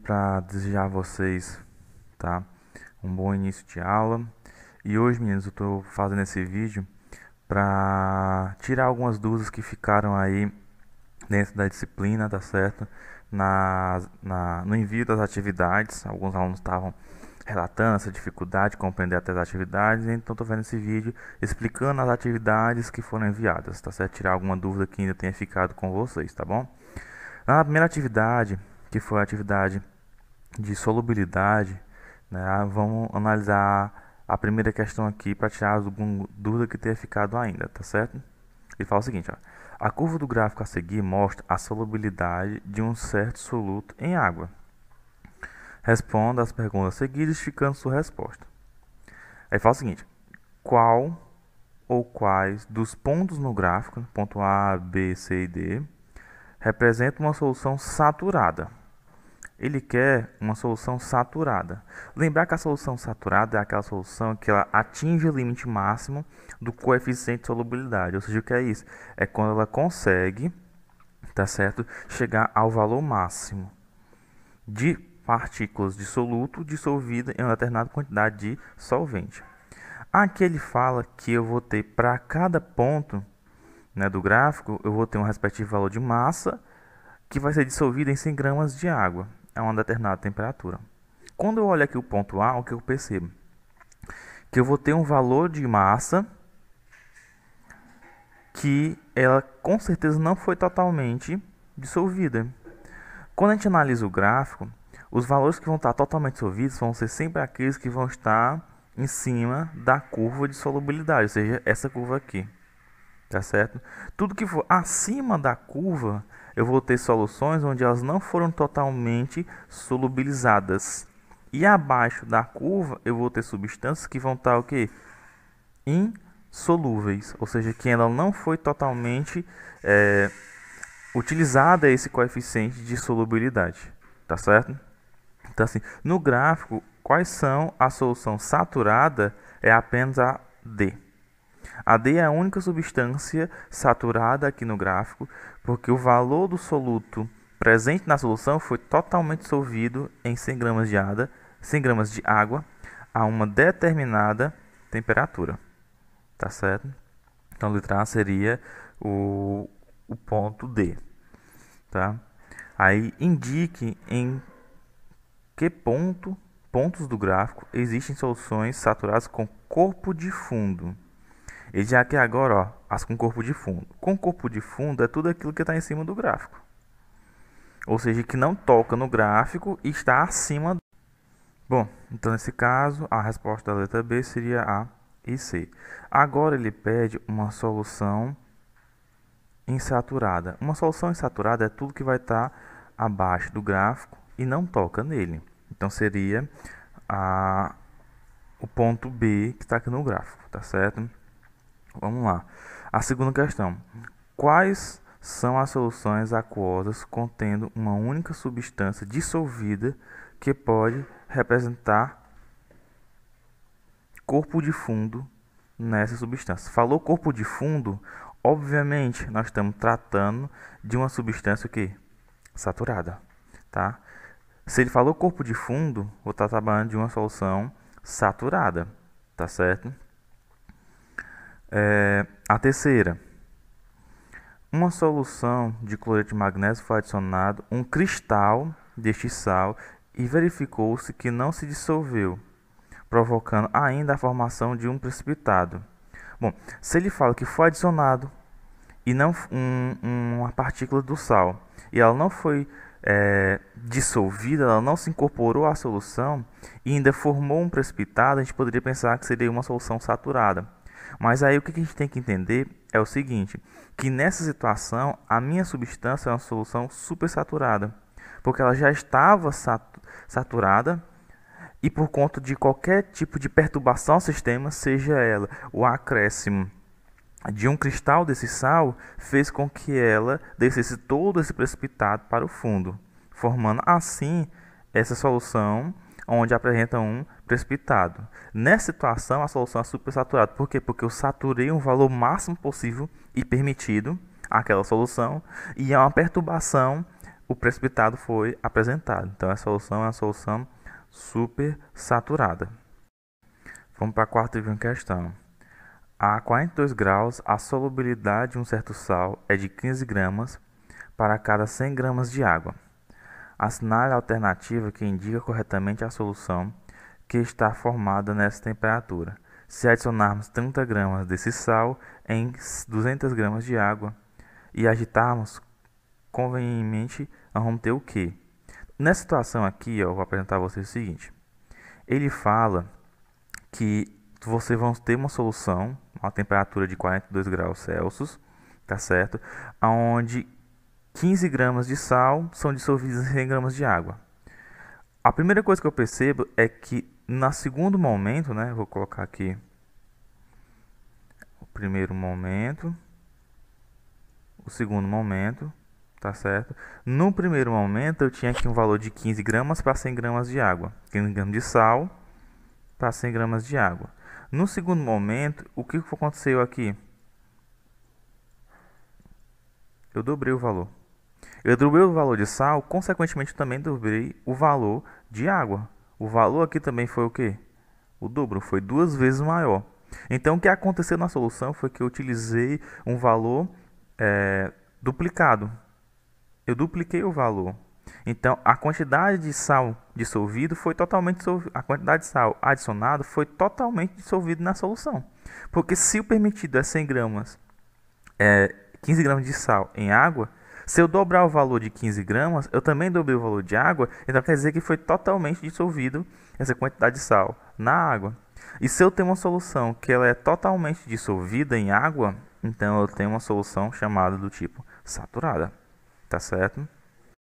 Para desejar a vocês, tá, um bom início de aula. E hoje, meninos, eu estou fazendo esse vídeo para tirar algumas dúvidas que ficaram aí dentro da disciplina, tá certo? No envio das atividades, alguns alunos estavam relatando essa dificuldade de compreender até as atividades, então estou fazendo esse vídeo explicando as atividades que foram enviadas, tá certo? Tirar alguma dúvida que ainda tenha ficado com vocês, tá bom? Na primeira atividade, que foi a atividade de solubilidade, né, vamos analisar a primeira questão aqui para tirar alguma dúvida que tenha ficado ainda, tá certo? Ele fala o seguinte, ó, a curva do gráfico a seguir mostra a solubilidade de um certo soluto em água. Responda as perguntas seguidas, justificando sua resposta. Aí fala o seguinte, qual ou quais dos pontos no gráfico, ponto A, B, C e D, representa uma solução saturada? Ele quer uma solução saturada. Lembrar que a solução saturada é aquela solução que ela atinge o limite máximo do coeficiente de solubilidade. Ou seja, o que é isso? É quando ela consegue, tá certo, chegar ao valor máximo de partículas de soluto dissolvida em uma determinada quantidade de solvente. Aqui ele fala que eu vou ter para cada ponto, né, do gráfico, eu vou ter um respectivo valor de massa que vai ser dissolvido em 100 gramas de água a uma determinada temperatura. Quando eu olho aqui o ponto A, o que eu percebo? Que eu vou ter um valor de massa que ela com certeza não foi totalmente dissolvida. Quando a gente analisa o gráfico, os valores que vão estar totalmente dissolvidos vão ser sempre aqueles que vão estar em cima da curva de solubilidade, ou seja, essa curva aqui. Tá certo? Tudo que for acima da curva, eu vou ter soluções onde elas não foram totalmente solubilizadas. E abaixo da curva, eu vou ter substâncias que vão estar o quê? Insolúveis, ou seja, que ela não foi totalmente utilizada esse coeficiente de solubilidade. Tá certo? Então, assim, no gráfico, quais são a solução saturada? É apenas a D. A D é a única substância saturada aqui no gráfico, porque o valor do soluto presente na solução foi totalmente dissolvido em 100 gramas de água a uma determinada temperatura. Tá certo? Então, a letra A seria o ponto D. Tá? Aí, indique em que pontos do gráfico existem soluções saturadas com corpo de fundo. E já que agora, ó, as com corpo de fundo. Com corpo de fundo é tudo aquilo que está em cima do gráfico. Ou seja, que não toca no gráfico e está acima. Bom, então nesse caso, a resposta da letra B seria A e C. Agora ele pede uma solução insaturada. Uma solução insaturada é tudo que vai estar abaixo do gráfico e não toca nele. Então seria o ponto B que está aqui no gráfico, tá certo? Vamos lá. A segunda questão. Quais são as soluções aquosas contendo uma única substância dissolvida que pode representar corpo de fundo nessa substância? Falou corpo de fundo, obviamente nós estamos tratando de uma substância o quê? Saturada, tá? Se ele falou corpo de fundo, vou estar trabalhando de uma solução saturada, tá certo? A terceira, uma solução de cloreto de magnésio foi adicionado um cristal deste sal e verificou-se que não se dissolveu, provocando ainda a formação de um precipitado. Bom, se ele fala que foi adicionado e não uma partícula do sal e ela não foi dissolvida, ela não se incorporou à solução e ainda formou um precipitado, a gente poderia pensar que seria uma solução saturada. Mas aí o que a gente tem que entender é o seguinte, que nessa situação a minha substância é uma solução supersaturada, porque ela já estava saturada e por conta de qualquer tipo de perturbação ao sistema, seja ela o acréscimo de um cristal desse sal, fez com que ela descesse todo esse precipitado para o fundo, formando assim essa solução onde apresenta um precipitado. Nessa situação, a solução é supersaturada. Por quê? Porque eu saturei um valor máximo possível e permitido àquela solução e há uma perturbação o precipitado foi apresentado. Então a solução é uma solução supersaturada. Vamos para a quarta questão. A 42 graus, a solubilidade de um certo sal é de 15 gramas para cada 100 gramas de água. Assinale a alternativa que indica corretamente a solução que está formada nessa temperatura. Se adicionarmos 30 gramas desse sal em 200 gramas de água e agitarmos convenientemente, nós vamos ter o quê? Nessa situação aqui, eu vou apresentar a vocês o seguinte. Ele fala que vocês vão ter uma solução, uma temperatura de 42 graus Celsius, tá certo? Onde 15 gramas de sal são dissolvidos em 100 gramas de água. A primeira coisa que eu percebo é que no segundo momento, né? Vou colocar aqui o primeiro momento, o segundo momento, tá certo? No primeiro momento eu tinha aqui um valor de 15 gramas para 100 gramas de água, 15 gramas de sal para 100 gramas de água. No segundo momento, o que aconteceu aqui? Eu dobrei o valor. Eu dobrei o valor de sal, consequentemente também dobrei o valor de água. O valor aqui também foi o quê? O dobro, foi 2 vezes maior. Então o que aconteceu na solução foi que eu utilizei um valor duplicado. Eu dupliquei o valor. Então a quantidade de sal dissolvido foi totalmente dissolvido. A quantidade de sal adicionado foi totalmente dissolvido na solução. Porque se o permitido é 100 gramas, 15 gramas de sal em água, se eu dobrar o valor de 15 gramas, eu também dobrei o valor de água, então quer dizer que foi totalmente dissolvido essa quantidade de sal na água. E se eu tenho uma solução que ela é totalmente dissolvida em água, então eu tenho uma solução chamada do tipo saturada, tá certo?